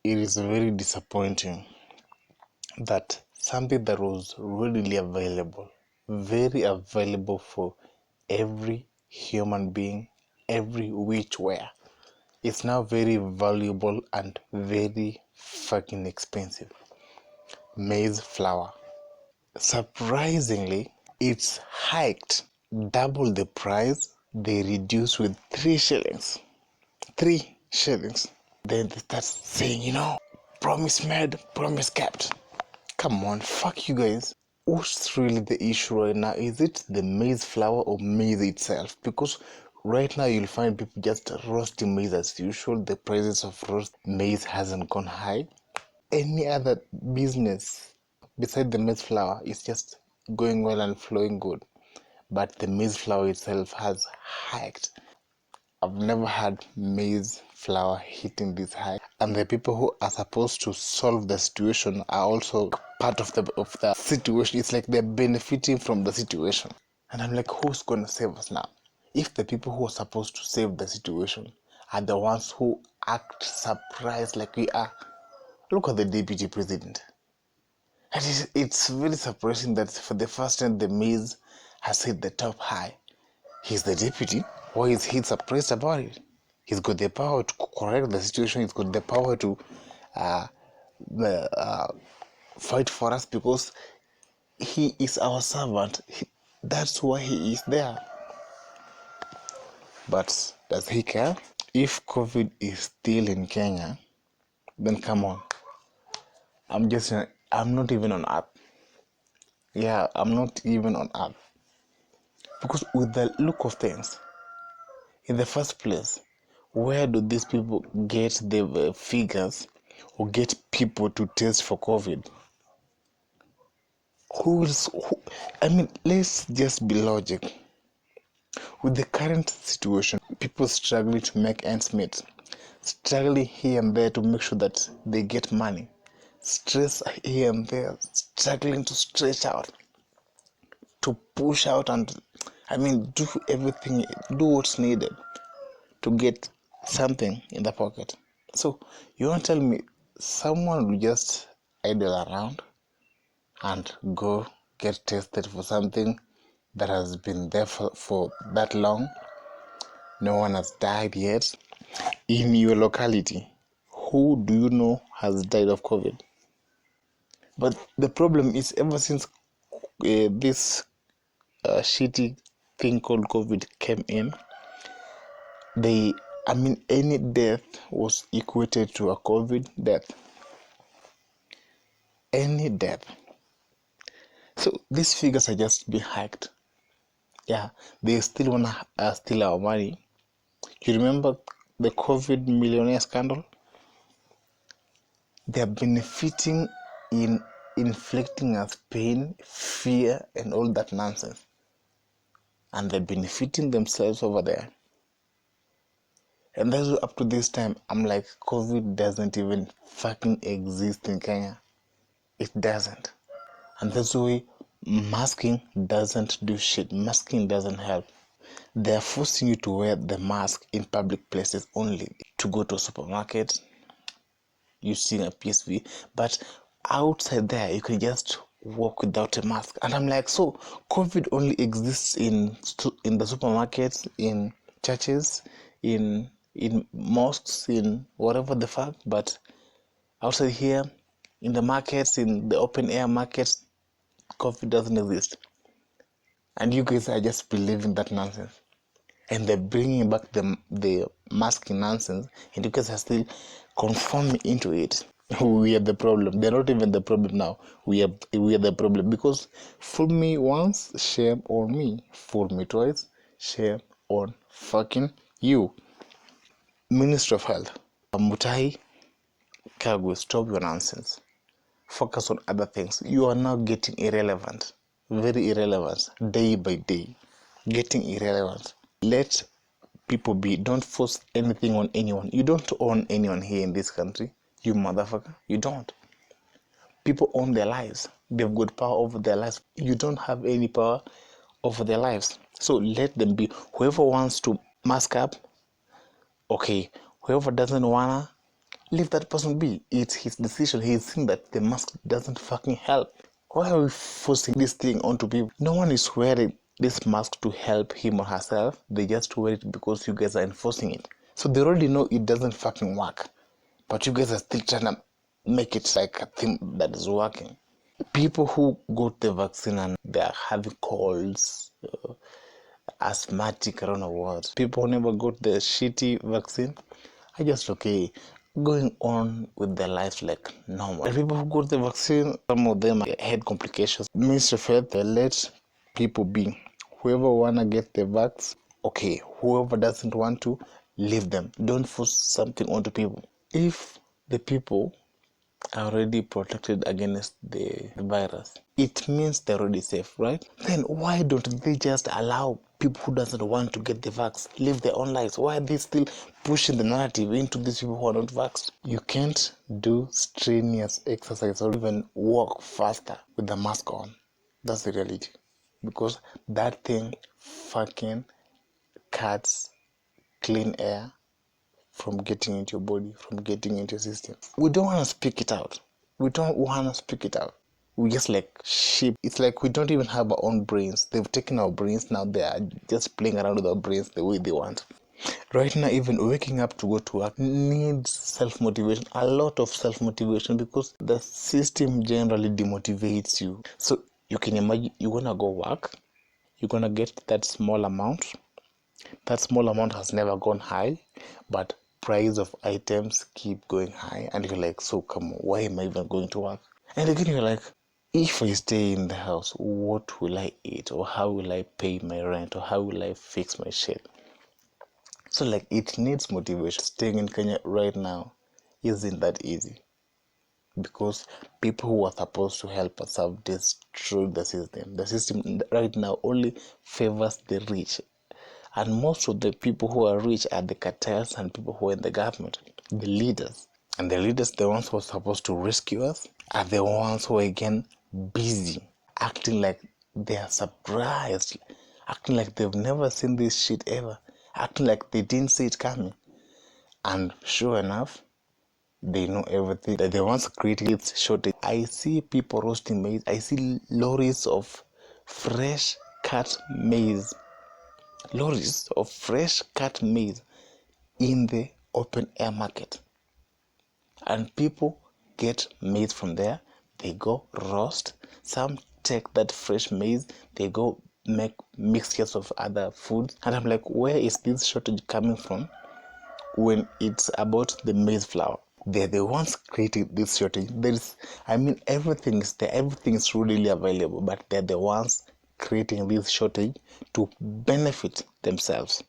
it is very disappointing that something that was readily available, very available for every human being, every which where, is now very valuable and very fucking expensive. Maize flour. Surprisingly, it's hiked double the price. They reduced with 3 shillings. 3 shillings. Then they start saying, promise made, promise kept. Come on, fuck you guys. What's really the issue right now? Is it the maize flour or maize itself? Because right now you'll find people just roasting maize as usual. The prices of roast maize hasn't gone high. Any other business beside the maize flour is just going well and flowing good. But the maize flour itself has hiked. I've never had maize flour hitting this high, and the people who are supposed to solve the situation are also part of the situation. It's like they're benefiting from the situation, and I'm like, who's gonna save us now? If the people who are supposed to save the situation are the ones who act surprised like we are, look at the deputy president. And it's very surprising that for the first time the maize has hit the top high. He's the deputy. Why is he surprised about it? He's got the power to correct the situation. He's got the power to uh, fight for us because he is our servant. That's why he is there. But does he care? If COVID is still in Kenya, then come on. I'm not even on earth. Yeah, I'm not even on earth. Because with the look of things, in the first place, where do these people get the figures or get people to test for COVID? Let's just be logic. With the current situation, people struggling to make ends meet, struggling here and there to make sure that they get money, stress here and there, struggling to stretch out, to push out and do everything, do what's needed to get something in the pocket. So you want to tell me someone will just idle around and go get tested for something that has been there for that long? No one has died yet. In your locality, who do you know has died of COVID? But the problem is, ever since this shitty thing called COVID came in, any death was equated to a COVID death. Any death. So these figures are just being hiked. Yeah, they still want to steal our money. You remember the COVID millionaire scandal? They are benefiting in inflicting us pain, fear, and all that nonsense. And they're benefiting themselves over there. And that's why up to this time, I'm like, COVID doesn't even fucking exist in Kenya. It doesn't. And that's why masking doesn't do shit. Masking doesn't help. They're forcing you to wear the mask in public places only. To go to a supermarket, using a PSV, but outside there, you can just walk without a mask. And I'm like, so COVID only exists in the supermarkets, in churches, in mosques, in whatever the fuck, but outside here, in the markets, in the open air markets, COVID doesn't exist. And you guys are just believing that nonsense. And they're bringing back the masking nonsense, and you guys are still conforming into it. We are the problem. They're not even the problem now. We are the problem. Because fool me once, shame on me. Fool me twice, shame on fucking you. Minister of Health, Mutahi Kagwe, stop your nonsense. Focus on other things. You are now getting irrelevant. Very irrelevant. Day by day. Getting irrelevant. Let people be. Don't force anything on anyone. You don't own anyone here in this country. You motherfucker. You don't. People own their lives. They've got power over their lives. You don't have any power over their lives. So let them be. Whoever wants to mask up, okay. Whoever doesn't wanna, Leave that person be. It's his decision. He's seen that the mask doesn't fucking help. Why are we forcing this thing onto people? No one is wearing this mask to help him or herself. They just wear it because you guys are enforcing it. So they already know it doesn't fucking work. But you guys are still trying to make it like a thing that is working. People who got the vaccine and they are having colds, asthmatic, I don't know what. People who never got the shitty vaccine are just okay, going on with their lives like normal. The people who got the vaccine, some of them had complications. Ministry of Health, they let people be. Whoever wanna get the vax, okay. Whoever doesn't want to, leave them. Don't force something onto people. If the people are already protected against the virus, it means they're already safe, right? Then why don't they just allow people who doesn't want to get the vax live their own lives? Why are they still pushing the narrative into these people who are not vaxxed? You can't do strenuous exercise or even walk faster with the mask on. That's the reality. Because that thing fucking cuts clean air from getting into your body, from getting into your system. We don't want to speak it out. We don't want to speak it out. We just like sheep. It's like we don't even have our own brains. They've taken our brains, now they are just playing around with our brains the way they want. Right now, even waking up to go to work needs self-motivation, a lot of self-motivation, because the system generally demotivates you. So you can imagine you're gonna go work, you're gonna get that small amount. That small amount has never gone high, but price of items keep going high, and you're like, so come on, why am I even going to work? And again, you're like, if I stay in the house, what will I eat, or how will I pay my rent, or how will I fix my shit? So like, it needs motivation. Staying in Kenya right now isn't that easy, because people who are supposed to help us have destroyed the system. The system right now only favors the rich. And most of the people who are rich are the cartels and people who are in the government, the leaders. And the leaders, the ones who are supposed to rescue us, are the ones who are again busy, acting like they are surprised, acting like they've never seen this shit ever, acting like they didn't see it coming. And sure enough, they know everything. They're the ones creating its shortage. I see people roasting maize. I see lorries of fresh cut maize, lorries of fresh cut maize in the open air market, and people get maize from there. They go roast, some take that fresh maize, they go make mixtures of other foods, and I'm like, where is this shortage coming from when it's about the maize flour? They're the ones creating this shortage. Everything is there, everything is readily available, but they're the ones creating this shortage to benefit themselves.